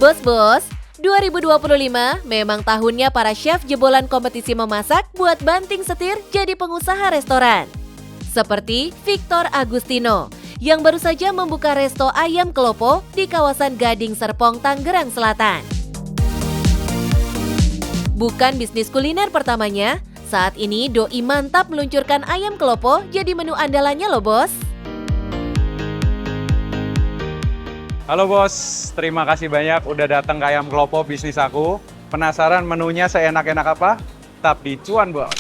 Bos-bos, 2025 memang tahunnya para chef jebolan kompetisi memasak buat banting setir jadi pengusaha restoran. Seperti Victor Agustino yang baru saja membuka resto ayam kelopo di kawasan Gading Serpong, Tangerang Selatan. Bukan bisnis kuliner pertamanya, saat ini Doi mantap meluncurkan ayam kelopo jadi menu andalannya loh bos. Halo bos, terima kasih banyak udah datang ke Ayam Kelopo bisnis aku. Penasaran menunya seenak-enak apa? Tapi cuan bos.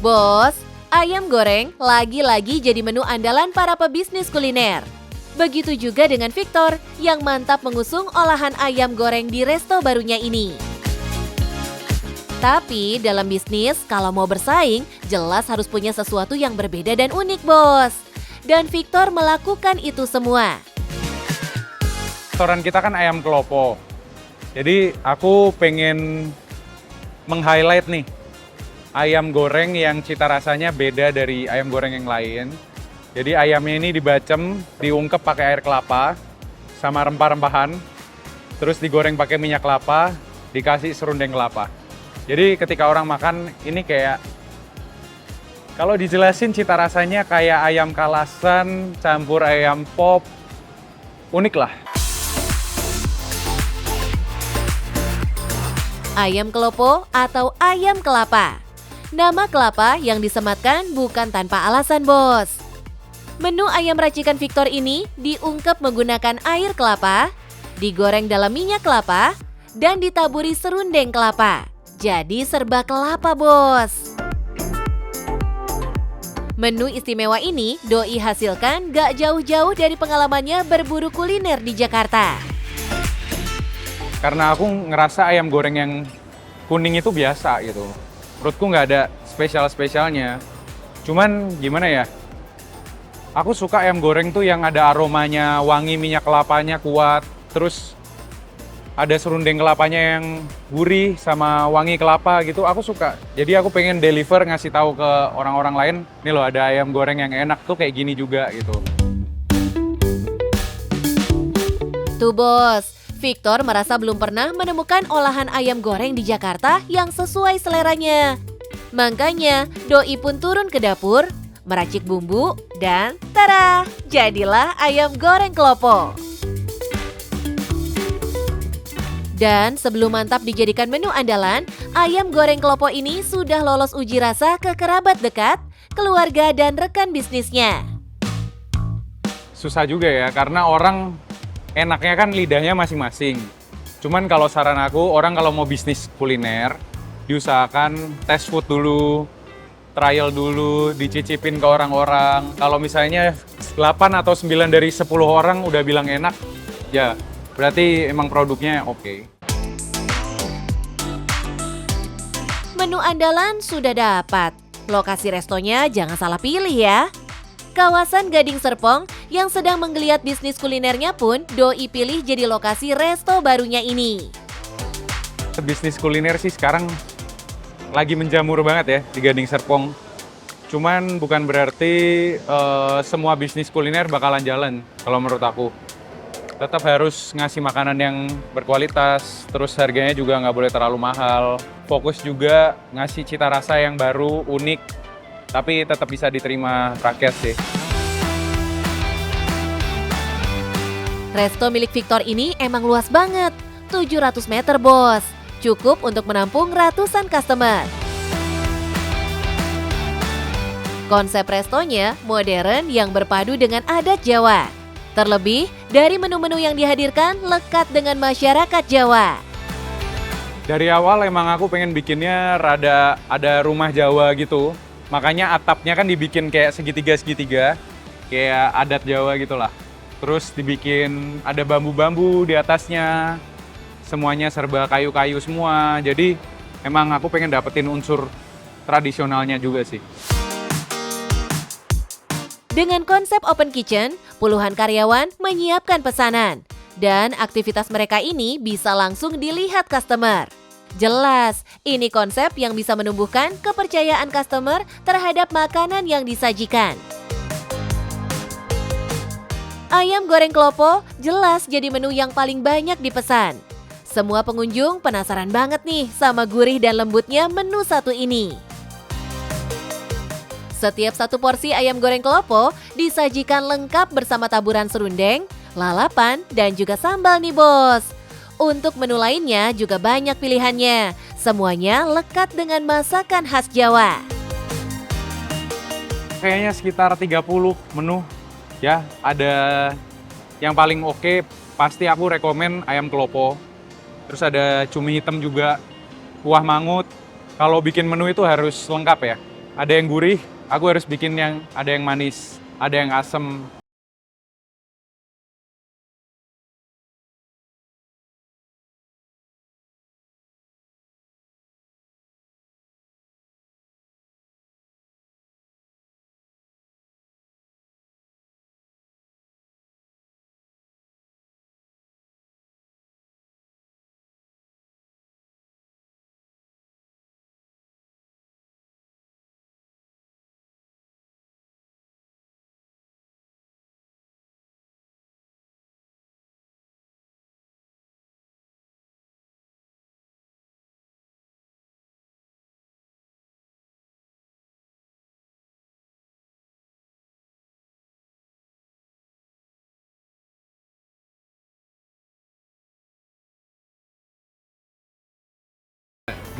Bos, ayam goreng lagi-lagi jadi menu andalan para pebisnis kuliner. Begitu juga dengan Victor yang mantap mengusung olahan ayam goreng di resto barunya ini. Tapi dalam bisnis, kalau mau bersaing, jelas harus punya sesuatu yang berbeda dan unik, bos. Dan Victor melakukan itu semua. Restoran kita kan Ayam Kelopo. Jadi aku pengen meng-highlight nih ayam goreng yang cita rasanya beda dari ayam goreng yang lain. Jadi ayamnya ini dibacem, diungkep pakai air kelapa sama rempah-rempahan, terus digoreng pakai minyak kelapa, dikasih serundeng kelapa. Jadi ketika orang makan ini kayak, kalau dijelasin cita rasanya kayak ayam kalasan campur ayam pop, unik lah. Ayam kelopo atau ayam kelapa. Nama kelapa yang disematkan bukan tanpa alasan, bos. Menu ayam racikan Victor ini diungkep menggunakan air kelapa, digoreng dalam minyak kelapa, dan ditaburi serundeng kelapa. Jadi serba kelapa, bos. Menu istimewa ini Doi hasilkan gak jauh-jauh dari pengalamannya berburu kuliner di Jakarta. Karena aku ngerasa ayam goreng yang kuning itu biasa gitu. Menurutku nggak ada spesial-spesialnya. Cuman gimana ya? Aku suka ayam goreng tuh yang ada aromanya, wangi minyak kelapanya kuat. Terus ada serundeng kelapanya yang gurih sama wangi kelapa gitu. Aku suka. Jadi aku pengen deliver ngasih tahu ke orang-orang lain, nih loh ada ayam goreng yang enak tuh kayak gini juga gitu. Tuh bos, Victor merasa belum pernah menemukan olahan ayam goreng di Jakarta yang sesuai seleranya. Makanya Doi pun turun ke dapur, meracik bumbu, dan tada! Jadilah ayam goreng kelopo. Dan sebelum mantap dijadikan menu andalan, ayam goreng kelopo ini sudah lolos uji rasa ke kerabat dekat, keluarga, dan rekan bisnisnya. Susah juga ya, karena orang enaknya kan lidahnya masing-masing. Cuman kalau saran aku, orang kalau mau bisnis kuliner, diusahakan tes food dulu, trial dulu, dicicipin ke orang-orang. Kalau misalnya 8 atau 9 dari 10 orang udah bilang enak, ya berarti emang produknya oke. Menu andalan sudah dapat. Lokasi restonya jangan salah pilih ya. Kawasan Gading Serpong yang sedang menggeliat bisnis kulinernya pun Doi pilih jadi lokasi resto barunya ini. Bisnis kuliner sih sekarang lagi menjamur banget ya di Gading Serpong. Cuman bukan berarti semua bisnis kuliner bakalan jalan kalau menurut aku. Tetap harus ngasih makanan yang berkualitas, terus harganya juga nggak boleh terlalu mahal. Fokus juga ngasih cita rasa yang baru, unik, tapi tetap bisa diterima rakyat sih. Resto milik Victor ini emang luas banget, 700 meter bos. Cukup untuk menampung ratusan customer. Konsep restonya modern yang berpadu dengan adat Jawa. Terlebih, dari menu-menu yang dihadirkan lekat dengan masyarakat Jawa. Dari awal emang aku pengen bikinnya rada ada rumah Jawa gitu. Makanya atapnya kan dibikin kayak segitiga-segitiga, kayak adat Jawa gitulah. Terus dibikin ada bambu-bambu di atasnya. Semuanya serba kayu-kayu semua. Jadi emang aku pengen dapetin unsur tradisionalnya juga sih. Dengan konsep open kitchen, puluhan karyawan menyiapkan pesanan. Dan aktivitas mereka ini bisa langsung dilihat customer. Jelas, ini konsep yang bisa menumbuhkan kepercayaan customer terhadap makanan yang disajikan. Ayam goreng klopo jelas jadi menu yang paling banyak dipesan. Semua pengunjung penasaran banget nih sama gurih dan lembutnya menu satu ini. Setiap satu porsi ayam goreng klopo disajikan lengkap bersama taburan serundeng, lalapan, dan juga sambal nih bos. Untuk menu lainnya juga banyak pilihannya. Semuanya lekat dengan masakan khas Jawa. Kayaknya sekitar 30 menu ya. Ada yang paling oke, pasti aku rekomen ayam klopo. Terus ada cumi hitam juga, kuah mangut. Kalau bikin menu itu harus lengkap ya. Ada yang gurih, aku harus bikin yang ada yang manis, ada yang asem.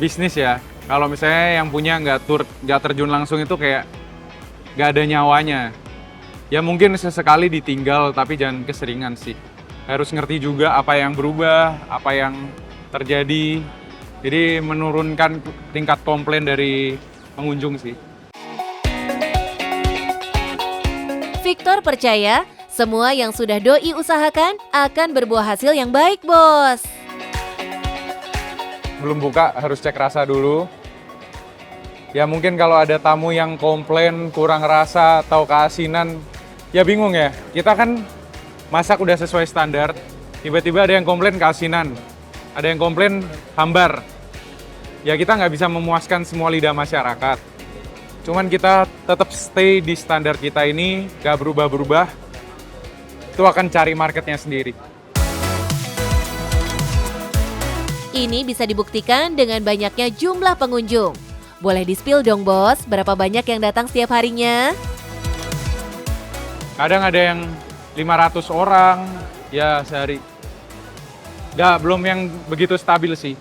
Bisnis ya, kalau misalnya yang punya nggak terjun langsung itu kayak nggak ada nyawanya. Ya mungkin sesekali ditinggal, tapi jangan keseringan sih. Harus ngerti juga apa yang berubah, apa yang terjadi. Jadi menurunkan tingkat komplain dari pengunjung sih. Victor percaya semua yang sudah doi usahakan akan berbuah hasil yang baik bos. Belum buka harus cek rasa dulu. Ya mungkin kalau ada tamu yang komplain kurang rasa atau keasinan, ya bingung ya. Kita kan masak udah sesuai standar, tiba-tiba ada yang komplain keasinan, ada yang komplain hambar. Ya kita nggak bisa memuaskan semua lidah masyarakat. Cuman kita tetap stay di standar kita ini, nggak berubah-berubah. Itu akan cari marketnya sendiri. Ini bisa dibuktikan dengan banyaknya jumlah pengunjung. Boleh di-spill dong bos, berapa banyak yang datang setiap harinya? Kadang ada yang 500 orang, ya sehari. Belum yang begitu stabil sih.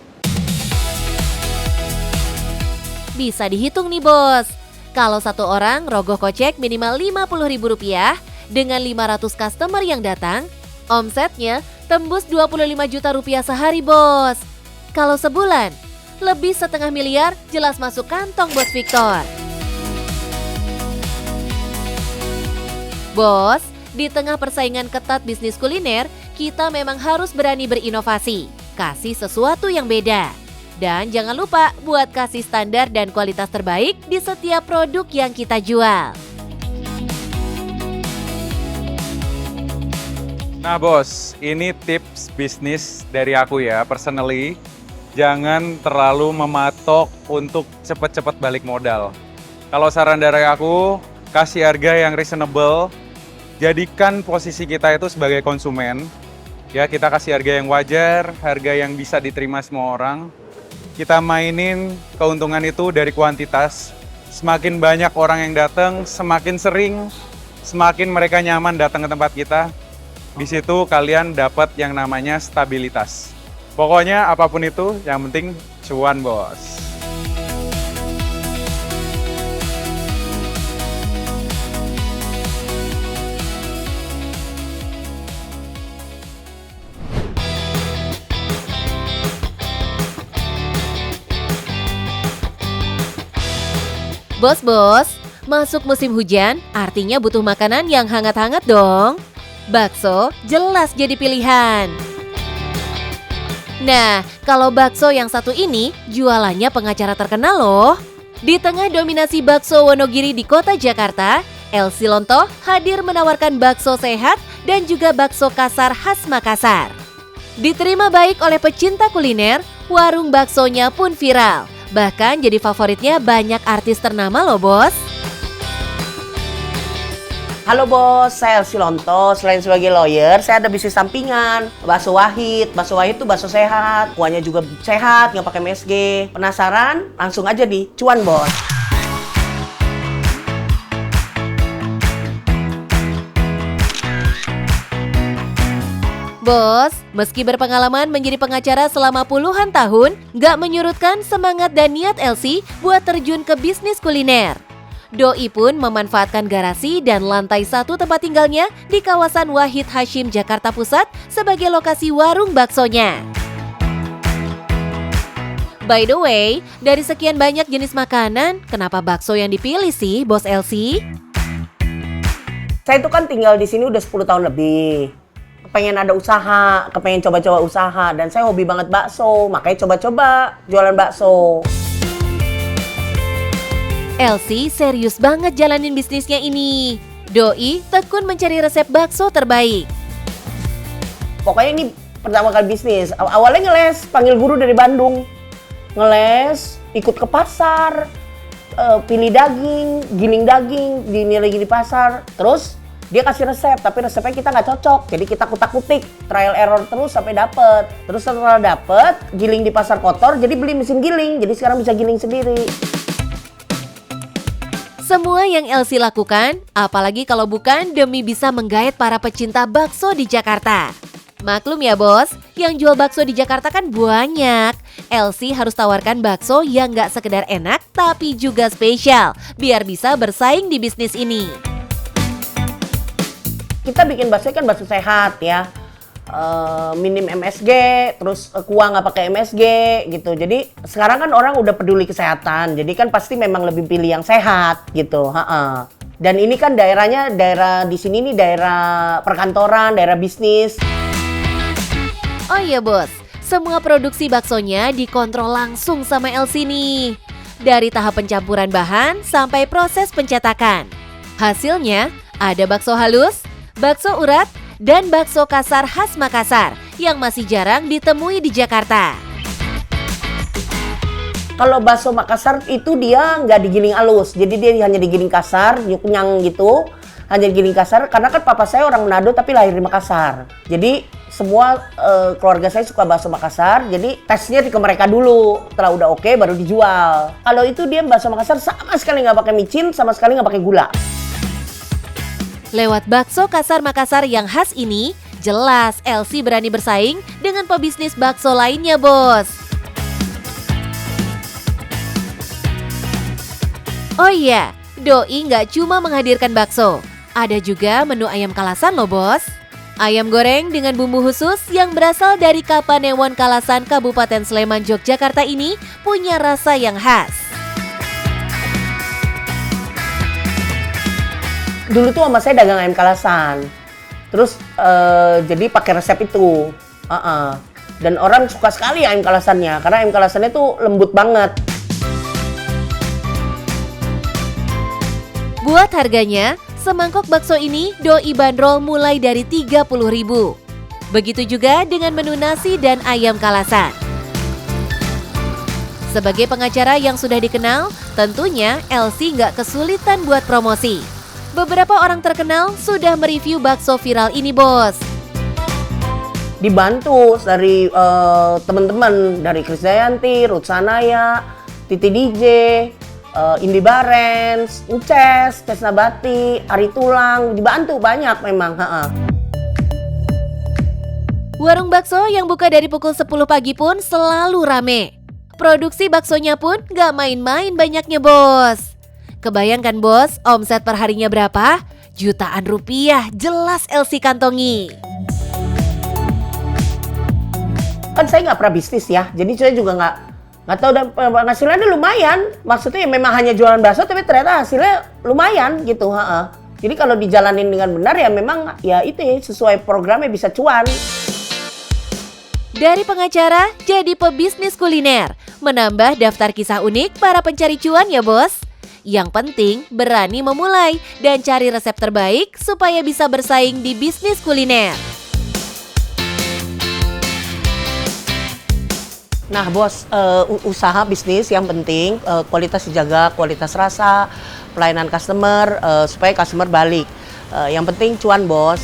Bisa dihitung nih bos. Kalau satu orang rogoh kocek minimal Rp50.000 dengan 500 customer yang datang, omsetnya tembus Rp25 juta sehari bos. Kalau sebulan, lebih 500 miliar jelas masuk kantong bos Victor. Bos, di tengah persaingan ketat bisnis kuliner, kita memang harus berani berinovasi, kasih sesuatu yang beda. Dan jangan lupa buat kasih standar dan kualitas terbaik di setiap produk yang kita jual. Nah bos, ini tips bisnis dari aku ya, personally. Jangan terlalu mematok untuk cepet-cepet balik modal. Kalau saran dari aku, kasih harga yang reasonable. Jadikan posisi kita itu sebagai konsumen. Ya, kita kasih harga yang wajar, harga yang bisa diterima semua orang. Kita mainin keuntungan itu dari kuantitas. Semakin banyak orang yang datang, semakin sering, semakin mereka nyaman datang ke tempat kita. Di situ kalian dapat yang namanya stabilitas. Pokoknya apapun itu, yang penting cuan bos. Bos-bos, masuk musim hujan artinya butuh makanan yang hangat-hangat dong. Bakso jelas jadi pilihan. Nah, kalau bakso yang satu ini jualannya pengacara terkenal loh. Di tengah dominasi bakso Wonogiri di kota Jakarta, El Silonto hadir menawarkan bakso sehat dan juga bakso kasar khas Makassar. Diterima baik oleh pecinta kuliner, warung baksonya pun viral. Bahkan jadi favoritnya banyak artis ternama loh bos. Halo bos, saya Elsie Lonto. Selain sebagai lawyer, saya ada bisnis sampingan. Bakso Wahid. Bakso Wahid itu bakso sehat. Kuahnya juga sehat, nggak pakai MSG. Penasaran? Langsung aja nih, cuan bos. Bos, meski berpengalaman menjadi pengacara selama puluhan tahun, nggak menyurutkan semangat dan niat Elsie buat terjun ke bisnis kuliner. Doi pun memanfaatkan garasi dan lantai 1 tempat tinggalnya di kawasan Wahid Hashim, Jakarta Pusat sebagai lokasi warung baksonya. By the way, dari sekian banyak jenis makanan, kenapa bakso yang dipilih sih, Bos Elsie? Saya itu kan tinggal di sini udah 10 tahun lebih. Pengen ada usaha, kepengen coba-coba usaha, dan saya hobi banget bakso, makanya coba-coba jualan bakso. Elsie serius banget jalanin bisnisnya ini. Doi tekun mencari resep bakso terbaik. Pokoknya ini pertama kali bisnis. Awalnya ngeles, panggil guru dari Bandung. Ngeles, ikut ke pasar, pilih daging, giling daging, dinilai di pasar. Terus dia kasih resep, tapi resepnya kita nggak cocok. Jadi kita kutak-kutik, trial error terus sampai dapet. Terus setelah dapet, giling di pasar kotor, jadi beli mesin giling. Jadi sekarang bisa giling sendiri. Semua yang Elsie lakukan, apalagi kalau bukan demi bisa menggait para pecinta bakso di Jakarta. Maklum ya bos, yang jual bakso di Jakarta kan banyak. Elsie harus tawarkan bakso yang nggak sekedar enak, tapi juga spesial, biar bisa bersaing di bisnis ini. Kita bikin bakso kan bakso sehat ya, minim MSG, terus kuah nggak pakai MSG gitu. Jadi sekarang kan orang udah peduli kesehatan, jadi kan pasti memang lebih pilih yang sehat gitu. Dan ini kan daerahnya, daerah di sini nih daerah perkantoran, daerah bisnis. Oh iya bos, semua produksi baksonya dikontrol langsung sama Elsie nih. Dari tahap pencampuran bahan sampai proses pencetakan. Hasilnya ada bakso halus, bakso urat, dan bakso kasar khas Makassar yang masih jarang ditemui di Jakarta. Kalau bakso Makassar itu dia nggak digiling halus, jadi dia hanya digiling kasar, nyukunyang gitu, hanya digiling kasar. Karena kan papa saya orang Manado tapi lahir di Makassar, jadi semua keluarga saya suka bakso Makassar. Jadi tesnya ke mereka dulu, setelah udah oke baru dijual. Kalau itu dia bakso Makassar sama sekali nggak pakai micin, sama sekali nggak pakai gula. Lewat bakso kasar Makassar yang khas ini, jelas Elsie berani bersaing dengan pebisnis bakso lainnya bos. Oh iya, Doi nggak cuma menghadirkan bakso, ada juga menu ayam kalasan loh bos. Ayam goreng dengan bumbu khusus yang berasal dari Kapanewon Kalasan, Kabupaten Sleman, Yogyakarta ini punya rasa yang khas. Dulu tuh sama saya dagang ayam kalasan, terus jadi pakai resep itu, dan orang suka sekali ayam kalasannya, karena ayam kalasannya tuh lembut banget. Buat harganya, semangkok bakso ini Doi bandrol mulai dari 30.000. Begitu juga dengan menu nasi dan ayam kalasan. Sebagai pengacara yang sudah dikenal, tentunya Elsie nggak kesulitan buat promosi. Beberapa orang terkenal sudah mereview bakso viral ini bos. Dibantu dari teman-teman, dari Krisdayanti, Ruth Sanaya, Titi DJ, Indi Barens, Uces, Tes Nabati, Ari Tulang, dibantu banyak memang. Warung bakso yang buka dari pukul 10 pagi pun selalu rame. Produksi baksonya pun gak main-main banyaknya bos. Kebayangkan bos, omset perharinya berapa? Jutaan rupiah, jelas Elsie kantongi. Kan saya nggak pernah bisnis ya, jadi saya juga nggak tahu, dan penghasilannya lumayan. Maksudnya ya memang hanya jualan bakso, tapi ternyata hasilnya lumayan gitu. Jadi kalau dijalanin dengan benar ya memang ya itu ya, sesuai programnya bisa cuan. Dari pengacara jadi pebisnis kuliner, menambah daftar kisah unik para pencari cuan ya bos. Yang penting berani memulai dan cari resep terbaik supaya bisa bersaing di bisnis kuliner. Nah bos, usaha bisnis yang penting kualitas dijaga, kualitas rasa, pelayanan customer, supaya customer balik. Yang penting cuan bos.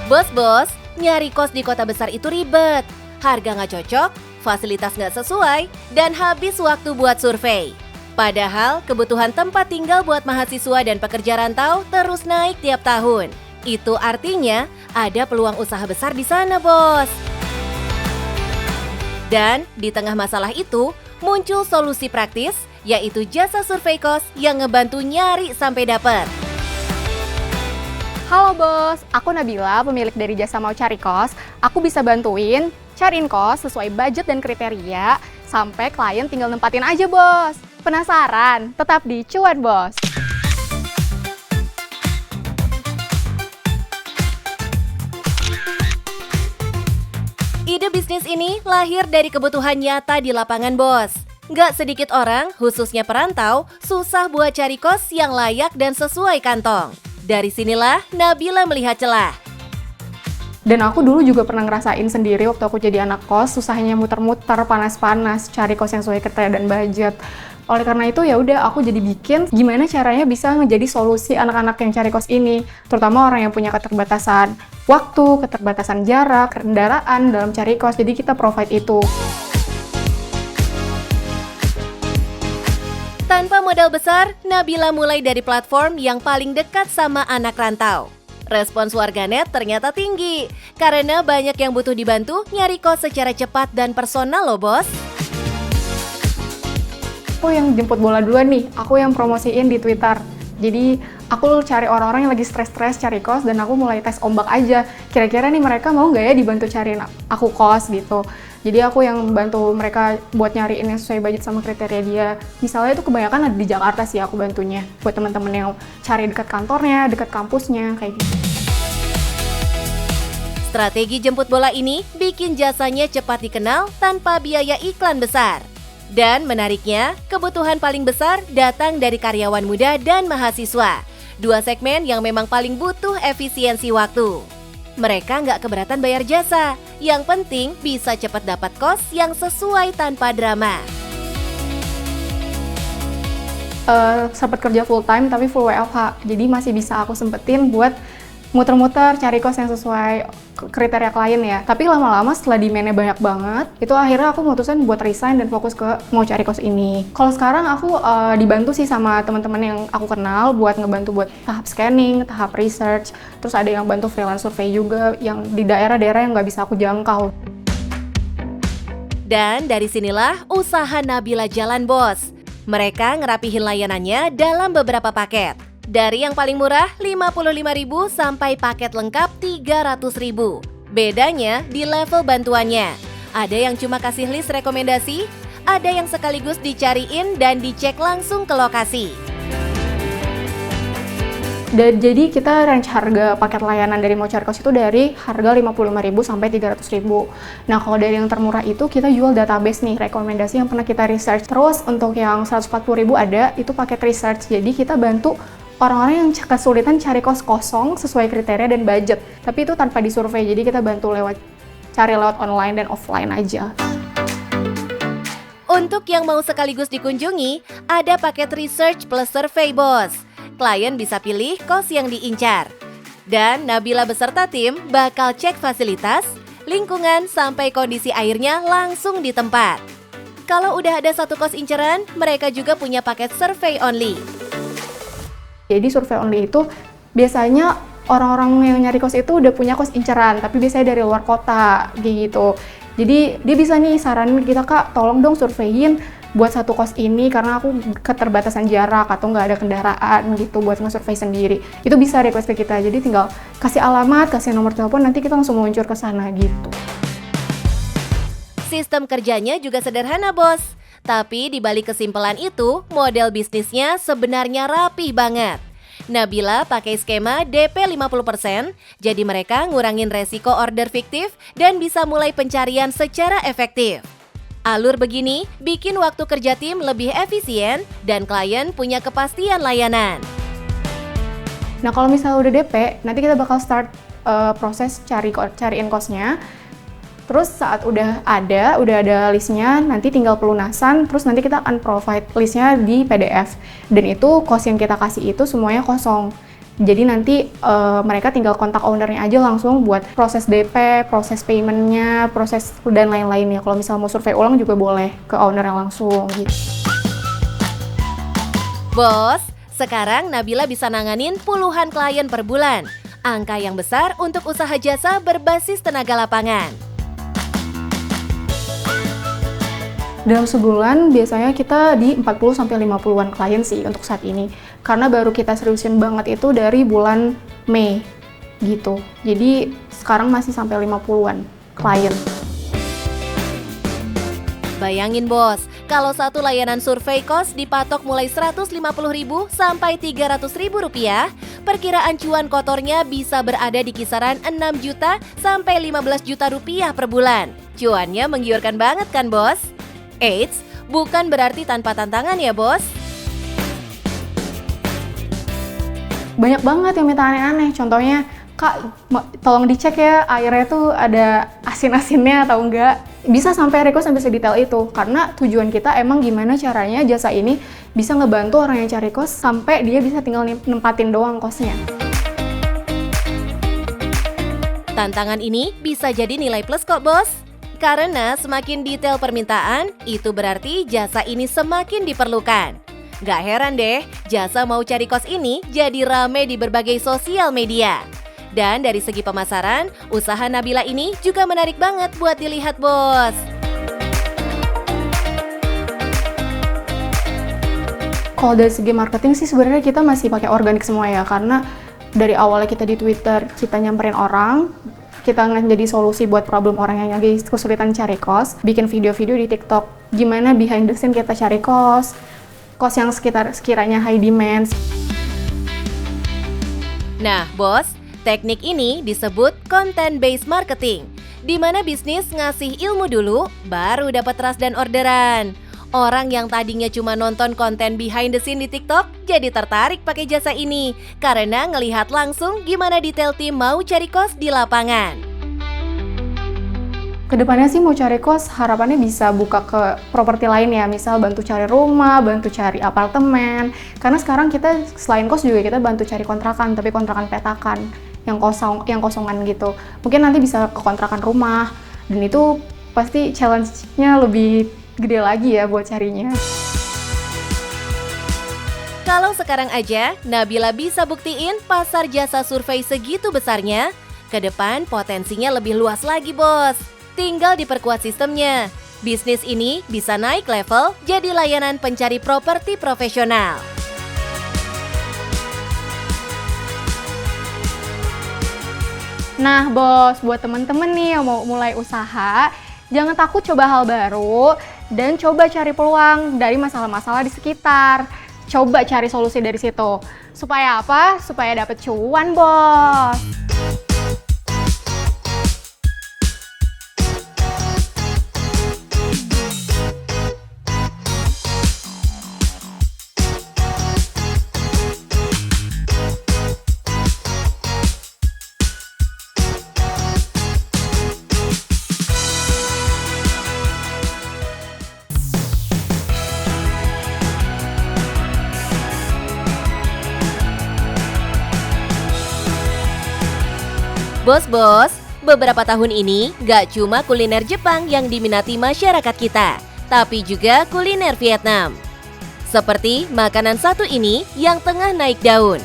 Bos-bos, nyari kos di kota besar itu ribet. Harga nggak cocok, fasilitas nggak sesuai, dan habis waktu buat survei. Padahal kebutuhan tempat tinggal buat mahasiswa dan pekerja rantau terus naik tiap tahun. Itu artinya ada peluang usaha besar di sana, bos. Dan di tengah masalah itu, muncul solusi praktis, yaitu jasa survei kos yang ngebantu nyari sampai dapet. Halo bos, aku Nabila, pemilik dari jasa mau cari kos. Aku bisa bantuin cariin kos sesuai budget dan kriteria, sampai klien tinggal nempatin aja bos. Penasaran? Tetap di Cuan Bos. Ide bisnis ini lahir dari kebutuhan nyata di lapangan, bos. Nggak sedikit orang, khususnya perantau, susah buat cari kos yang layak dan sesuai kantong. Dari sinilah Nabila melihat celah. Dan aku dulu juga pernah ngerasain sendiri waktu aku jadi anak kos, susahnya muter-muter, panas-panas, cari kos yang sesuai kriteria dan budget. Oleh karena itu ya udah aku jadi bikin gimana caranya bisa menjadi solusi anak-anak yang cari kos ini, terutama orang yang punya keterbatasan waktu, keterbatasan jarak, kendaraan dalam cari kos. Jadi kita provide itu. Tanpa modal besar, Nabila mulai dari platform yang paling dekat sama anak rantau. Respons warganet ternyata tinggi, karena banyak yang butuh dibantu nyari kos secara cepat dan personal loh, bos. Aku yang jemput bola duluan nih, aku yang promosiin di Twitter. Jadi aku cari orang-orang yang lagi stres-stres cari kos dan aku mulai tes ombak aja. Kira-kira nih mereka mau nggak ya dibantu cariin aku kos gitu. Jadi aku yang bantu mereka buat nyariin yang sesuai budget sama kriteria dia. Misalnya itu kebanyakan ada di Jakarta sih aku bantunya. Buat teman-teman yang cari dekat kantornya, dekat kampusnya, kayak gitu. Strategi jemput bola ini bikin jasanya cepat dikenal tanpa biaya iklan besar. Dan menariknya, kebutuhan paling besar datang dari karyawan muda dan mahasiswa. Dua segmen yang memang paling butuh efisiensi waktu. Mereka nggak keberatan bayar jasa, yang penting bisa cepat dapat kos yang sesuai tanpa drama. Sempat kerja full time tapi full WFH, jadi masih bisa aku sempetin buat muter-muter cari kos yang sesuai kriteria klien ya. Tapi lama-lama setelah demand-nya banyak banget, itu akhirnya aku mutusin buat resign dan fokus ke mau cari kos ini. Kalau sekarang aku dibantu sih sama teman-teman yang aku kenal buat ngebantu buat tahap scanning, tahap research, terus ada yang bantu freelance survey juga yang di daerah-daerah yang nggak bisa aku jangkau. Dan dari sinilah usaha Nabila jalan, bos. Mereka ngerapihin layanannya dalam beberapa paket. Dari yang paling murah 55.000 sampai paket lengkap 300.000. Bedanya di level bantuannya. Ada yang cuma kasih list rekomendasi, ada yang sekaligus dicariin dan dicek langsung ke lokasi. Dan jadi kita range harga paket layanan dari mau cari kos itu dari harga 55.000 sampai 300.000. Nah, kalau dari yang termurah itu kita jual database nih, rekomendasi yang pernah kita research. Terus untuk yang 140.000 ada, itu paket research. Jadi kita bantu orang-orang yang kesulitan cari kos kosong sesuai kriteria dan budget. Tapi itu tanpa disurvei, jadi kita bantu cari lewat online dan offline aja. Untuk yang mau sekaligus dikunjungi, ada paket research plus survey, bos. Klien bisa pilih kos yang diincar. Dan Nabila beserta tim bakal cek fasilitas, lingkungan, sampai kondisi airnya langsung di tempat. Kalau udah ada satu kos inceran, mereka juga punya paket survey only. Jadi survey only itu biasanya orang-orang yang nyari kos itu udah punya kos inceran, tapi biasanya dari luar kota gitu. Jadi dia bisa nih saranin kita, Kak, tolong dong surveiin buat satu kos ini karena aku keterbatasan jarak atau nggak ada kendaraan gitu buat nge-survey sendiri. Itu bisa request ke kita, jadi tinggal kasih alamat, kasih nomor telepon, nanti kita langsung meluncur ke sana gitu. Sistem kerjanya juga sederhana, bos. Tapi di balik kesimpulan itu, model bisnisnya sebenarnya rapih banget. Nabila pakai skema DP 50%, jadi mereka ngurangin resiko order fiktif dan bisa mulai pencarian secara efektif. Alur begini bikin waktu kerja tim lebih efisien dan klien punya kepastian layanan. Nah kalau misalnya udah DP, nanti kita bakal start proses cariin kosnya. Terus saat udah ada listnya, nanti tinggal pelunasan, terus nanti kita akan provide listnya di PDF. Dan itu kos yang kita kasih itu semuanya kosong. Jadi nanti mereka tinggal kontak ownernya aja langsung buat proses DP, proses paymentnya, proses dan lain-lainnya. Kalau misalnya mau survei ulang juga boleh ke ownernya langsung gitu. Bos, sekarang Nabila bisa nanganin puluhan klien per bulan. Angka yang besar untuk usaha jasa berbasis tenaga lapangan. Dalam sebulan biasanya kita di 40-50-an klien sih untuk saat ini. Karena baru kita seriusin banget itu dari bulan Mei gitu. Jadi sekarang masih sampai 50-an klien. Bayangin bos, kalau satu layanan survei kos dipatok mulai Rp150.000 sampai Rp300.000, perkiraan cuan kotornya bisa berada di kisaran 6 juta sampai 15 juta rupiah per bulan. Cuannya menggiurkan banget kan bos? Eits, bukan berarti tanpa tantangan ya bos. Banyak banget yang minta aneh-aneh, contohnya, Kak, tolong dicek ya airnya tuh ada asin-asinnya atau enggak. Bisa sampai request sampai sedetail itu, karena tujuan kita emang gimana caranya jasa ini bisa ngebantu orang yang cari kos sampai dia bisa tinggal nempatin doang kosnya. Tantangan ini bisa jadi nilai plus kok bos. Karena semakin detail permintaan, itu berarti jasa ini semakin diperlukan. Gak heran deh, jasa mau cari kos ini jadi rame di berbagai sosial media. Dan dari segi pemasaran, usaha Nabila ini juga menarik banget buat dilihat bos. Kalau dari segi marketing sih sebenarnya kita masih pakai organik semua ya, karena dari awalnya kita di Twitter, kita nyamperin orang, kita jadi solusi buat problem orang yang lagi kesulitan cari kos, bikin video-video di TikTok, gimana behind the scene kita cari kos yang sekiranya high demand. Nah bos, teknik ini disebut content-based marketing, di mana bisnis ngasih ilmu dulu, baru dapat trust dan orderan. Orang yang tadinya cuma nonton konten behind the scene di TikTok, jadi tertarik pakai jasa ini, karena ngelihat langsung gimana detail tim mau cari kos di lapangan. Kedepannya sih mau cari kos, harapannya bisa buka ke properti lain ya, misal bantu cari rumah, bantu cari apartemen. Karena sekarang kita selain kos juga kita bantu cari kontrakan, tapi kontrakan petakan. Yang kosongan gitu. Mungkin nanti bisa ke kontrakan rumah, dan itu pasti challenge-nya lebih gede lagi ya buat carinya. Kalau sekarang aja Nabila bisa buktiin pasar jasa survei segitu besarnya, ke depan potensinya lebih luas lagi bos. Tinggal diperkuat sistemnya. Bisnis ini bisa naik level jadi layanan pencari properti profesional. Nah bos, buat temen-temen nih yang mau mulai usaha, jangan takut coba hal baru dan coba cari peluang dari masalah-masalah di sekitar. Coba cari solusi dari situ. Supaya apa? Supaya dapet cuan bos. Bos-bos, beberapa tahun ini gak cuma kuliner Jepang yang diminati masyarakat kita, tapi juga kuliner Vietnam. Seperti makanan satu ini yang tengah naik daun.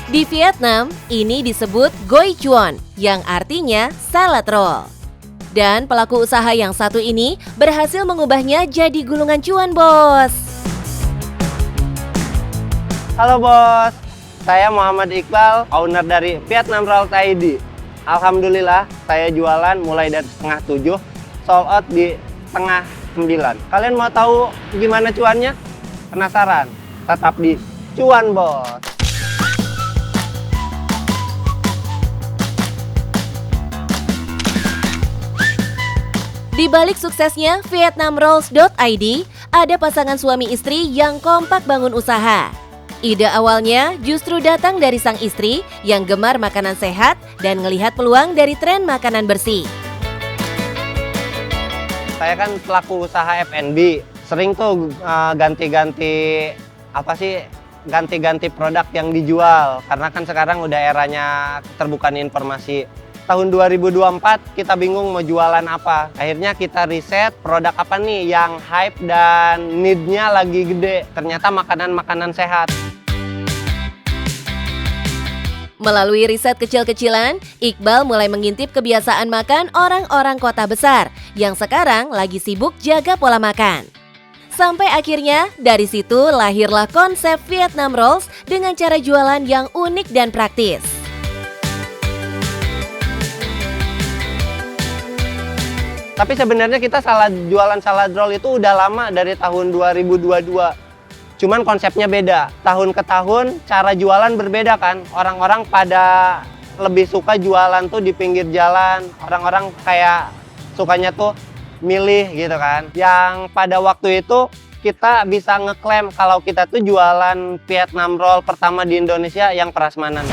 Di Vietnam, ini disebut goichuan, yang artinya salad roll. Dan pelaku usaha yang satu ini berhasil mengubahnya jadi gulungan cuan, bos. Halo bos, saya Muhammad Iqbal, owner dari Vietnam Rolls ID. Alhamdulillah, saya jualan mulai dari setengah 7, sold out di setengah 9. Kalian mau tahu gimana cuannya? Penasaran? Tetap di Cuan Bos. Di Di balik suksesnya vietnamrolls.id, ada pasangan suami istri yang kompak bangun usaha. Ide awalnya justru datang dari sang istri yang gemar makanan sehat dan melihat peluang dari tren makanan bersih. Saya kan pelaku usaha F&B, sering tuh ganti-ganti produk yang dijual karena kan sekarang udah eranya keterbukaan informasi. Tahun 2024 kita bingung mau jualan apa. Akhirnya kita riset produk apa nih yang hype dan need-nya lagi gede. Ternyata makanan-makanan sehat. Melalui riset kecil-kecilan, Iqbal mulai mengintip kebiasaan makan orang-orang kota besar yang sekarang lagi sibuk jaga pola makan. Sampai akhirnya dari situ lahirlah konsep Vietnam Rolls dengan cara jualan yang unik dan praktis. Tapi sebenarnya kita jualan salad roll itu udah lama dari tahun 2022. Cuman konsepnya beda. Tahun ke tahun cara jualan berbeda kan. Orang-orang pada lebih suka jualan tuh di pinggir jalan. Orang-orang kayak sukanya tuh milih gitu kan. Yang pada waktu itu kita bisa ngeklaim kalau kita tuh jualan Vietnam roll pertama di Indonesia yang prasmanan.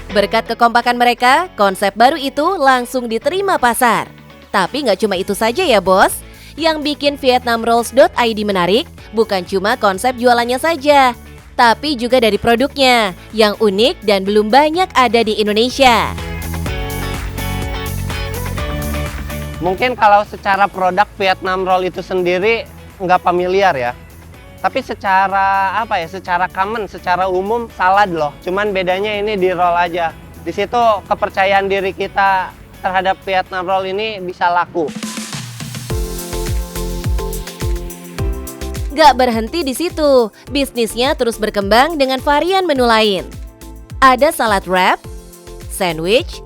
Berkat kekompakan mereka, konsep baru itu langsung diterima pasar. Tapi nggak cuma itu saja ya bos. Yang bikin vietnamrolls.id menarik bukan cuma konsep jualannya saja, tapi juga dari produknya yang unik dan belum banyak ada di Indonesia. Mungkin kalau secara produk Vietnam roll itu sendiri nggak familiar ya. Tapi secara secara common, secara umum salad loh. Cuman bedanya ini di roll aja. Di situ kepercayaan diri kita terhadap Vietnam roll ini bisa laku. Gak berhenti di situ, bisnisnya terus berkembang dengan varian menu lain. Ada salad wrap, sandwich,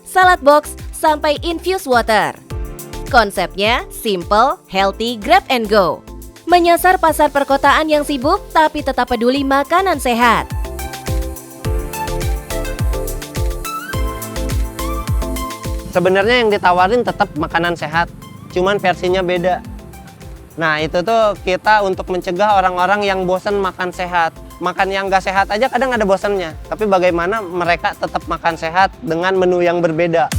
salad box, sampai infused water. Konsepnya simple, healthy, grab and go. Menyasar pasar perkotaan yang sibuk tapi tetap peduli makanan sehat. Sebenarnya yang ditawarin tetap makanan sehat, cuman versinya beda. Nah itu tuh kita untuk mencegah orang-orang yang bosan makan sehat. Makan yang gak sehat aja kadang ada bosannya. Tapi bagaimana mereka tetap makan sehat dengan menu yang berbeda.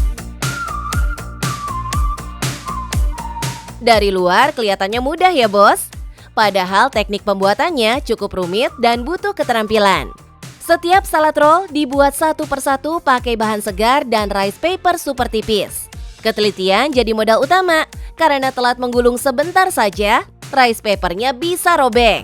Dari luar kelihatannya mudah ya bos. Padahal teknik pembuatannya cukup rumit dan butuh keterampilan. Setiap salad roll dibuat satu persatu pakai bahan segar dan rice paper super tipis. Ketelitian jadi modal utama, karena telat menggulung sebentar saja, rice papernya bisa robek.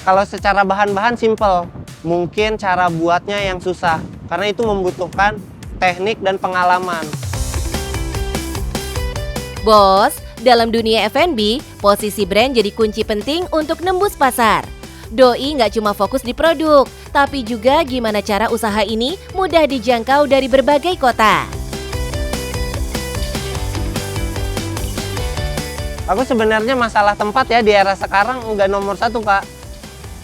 Kalau secara bahan-bahan simple, mungkin cara buatnya yang susah. Karena itu membutuhkan teknik dan pengalaman. Bos, dalam dunia F&B, posisi brand jadi kunci penting untuk nembus pasar. Doi nggak cuma fokus di produk, tapi juga gimana cara usaha ini mudah dijangkau dari berbagai kota. Aku sebenarnya masalah tempat ya di era sekarang nggak nomor satu Kak.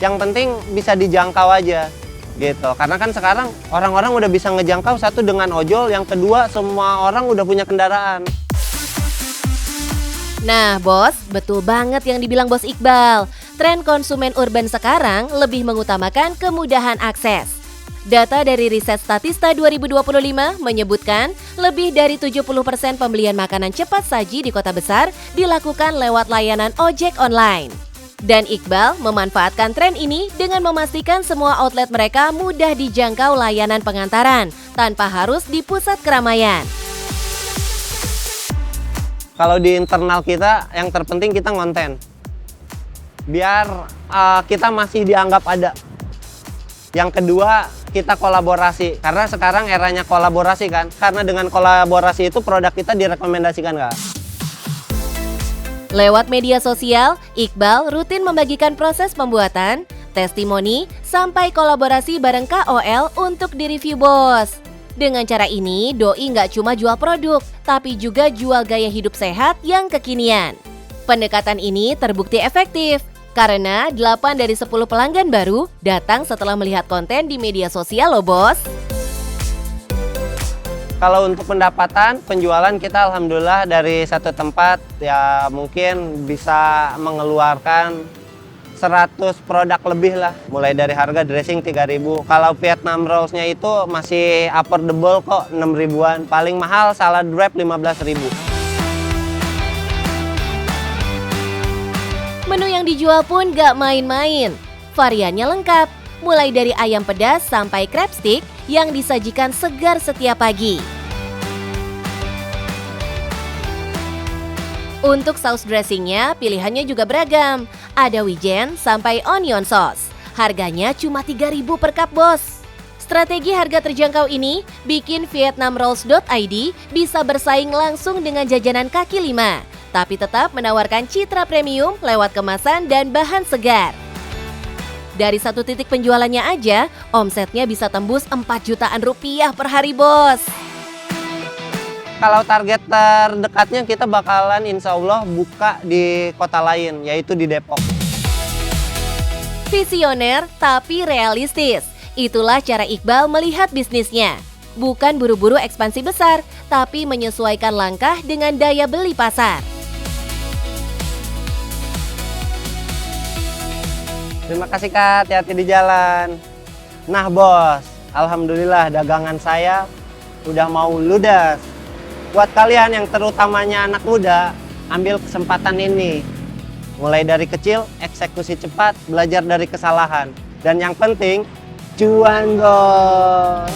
Yang penting bisa dijangkau aja gitu. Karena kan sekarang orang-orang udah bisa ngejangkau, satu dengan ojol, yang kedua semua orang udah punya kendaraan. Nah bos, betul banget yang dibilang bos Iqbal. Tren konsumen urban sekarang lebih mengutamakan kemudahan akses. Data dari riset Statista 2025 menyebutkan lebih dari 70% pembelian makanan cepat saji di kota besar dilakukan lewat layanan ojek online. Dan Iqbal memanfaatkan tren ini dengan memastikan semua outlet mereka mudah dijangkau layanan pengantaran tanpa harus di pusat keramaian. Kalau di internal kita, yang terpenting kita ngonten. Biar kita masih dianggap ada. Yang kedua, kita kolaborasi. Karena sekarang eranya kolaborasi kan. Karena dengan kolaborasi itu produk kita direkomendasikan Kak. Lewat media sosial, Iqbal rutin membagikan proses pembuatan, testimoni, sampai kolaborasi bareng KOL untuk direview bos. Dengan cara ini, Doi nggak cuma jual produk, tapi juga jual gaya hidup sehat yang kekinian. Pendekatan ini terbukti efektif, karena 8 dari 10 pelanggan baru datang setelah melihat konten di media sosial loh bos. Kalau untuk pendapatan, penjualan kita alhamdulillah dari satu tempat ya mungkin bisa mengeluarkan 100 produk lebih lah. Mulai dari harga dressing 3.000. Kalau Vietnam Rolls-nya itu masih affordable kok, 6 ribuan. Paling mahal salad wrap 15.000. Menu yang dijual pun gak main-main. Variannya lengkap, mulai dari ayam pedas sampai crab stick yang disajikan segar setiap pagi. Untuk saus dressingnya, pilihannya juga beragam. Ada wijen sampai onion sauce. Harganya cuma 3.000 per cup, bos. Strategi harga terjangkau ini bikin vietnamrolls.id bisa bersaing langsung dengan jajanan kaki lima, tapi tetap menawarkan citra premium lewat kemasan dan bahan segar. Dari satu titik penjualannya aja, omsetnya bisa tembus 4 jutaan rupiah per hari, bos. Kalau target terdekatnya kita bakalan insya Allah buka di kota lain, yaitu di Depok. Visioner tapi realistis. Itulah cara Iqbal melihat bisnisnya. Bukan buru-buru ekspansi besar, tapi menyesuaikan langkah dengan daya beli pasar. Terima kasih Kak, hati-hati di jalan. Nah bos, alhamdulillah dagangan saya udah mau ludas. Buat kalian yang terutamanya anak muda, ambil kesempatan ini. Mulai dari kecil, eksekusi cepat, belajar dari kesalahan. Dan yang penting, cuan bos.